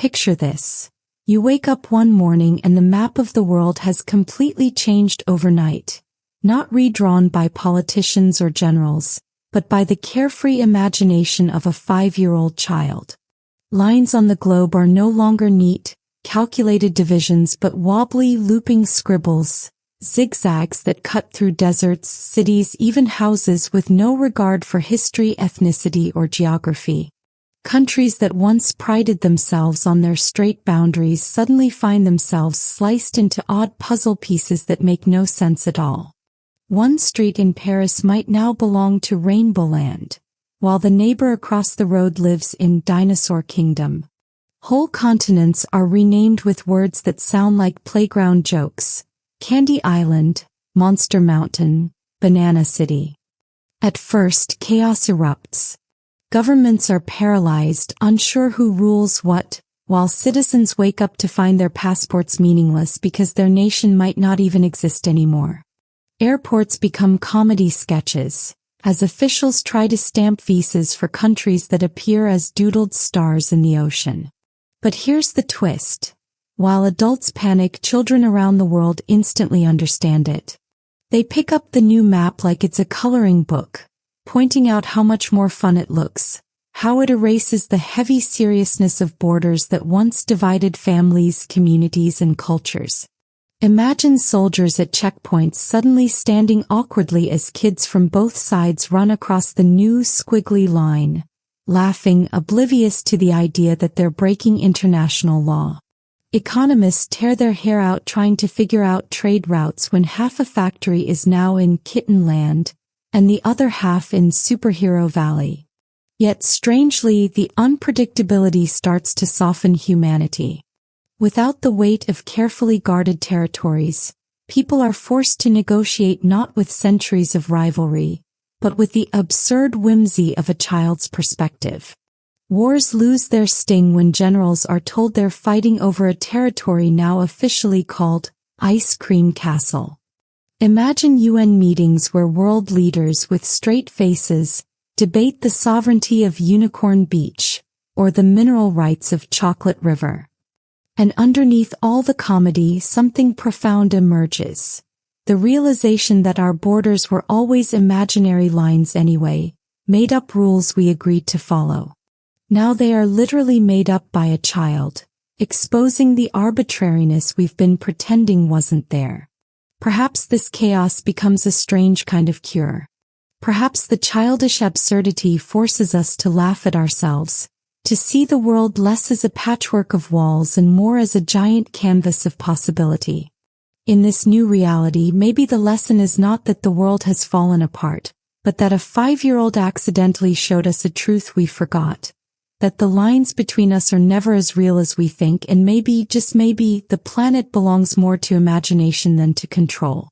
Picture this. You wake up one morning and the map of the world has completely changed overnight. Not redrawn by politicians or generals, but by the carefree imagination of a 5-year-old child. Lines on the globe are no longer neat, calculated divisions but wobbly, looping scribbles, zigzags that cut through deserts, cities, even houses with no regard for history, ethnicity, or geography. Countries that once prided themselves on their straight boundaries suddenly find themselves sliced into odd puzzle pieces that make no sense at all. One street in Paris might now belong to Rainbow Land, while the neighbor across the road lives in Dinosaur Kingdom. Whole continents are renamed with words that sound like playground jokes: Candy Island, Monster Mountain, Banana City. At first, chaos erupts. Governments are paralyzed, unsure who rules what, while citizens wake up to find their passports meaningless because their nation might not even exist anymore. Airports become comedy sketches, as officials try to stamp visas for countries that appear as doodled stars in the ocean. But here's the twist. While adults panic, children around the world instantly understand it. They pick up the new map like it's a coloring book, pointing out how much more fun it looks, how it erases the heavy seriousness of borders that once divided families, communities, and cultures. Imagine soldiers at checkpoints suddenly standing awkwardly as kids from both sides run across the new squiggly line, laughing, oblivious to the idea that they're breaking international law. Economists tear their hair out trying to figure out trade routes when half a factory is now in Kitten Land, and the other half in Superhero Valley. Yet strangely, the unpredictability starts to soften humanity. Without the weight of carefully guarded territories, people are forced to negotiate not with centuries of rivalry, but with the absurd whimsy of a child's perspective. Wars lose their sting when generals are told they're fighting over a territory now officially called Ice Cream Castle. Imagine UN meetings where world leaders with straight faces debate the sovereignty of Unicorn Beach or the mineral rights of Chocolate River. And underneath all the comedy, something profound emerges. The realization that our borders were always imaginary lines anyway, made-up rules we agreed to follow. Now they are literally made up by a child, exposing the arbitrariness we've been pretending wasn't there. Perhaps this chaos becomes a strange kind of cure. Perhaps the childish absurdity forces us to laugh at ourselves, to see the world less as a patchwork of walls and more as a giant canvas of possibility. In this new reality, maybe the lesson is not that the world has fallen apart, but that a 5-year-old accidentally showed us a truth we forgot. That the lines between us are never as real as we think, and maybe, just maybe, the planet belongs more to imagination than to control.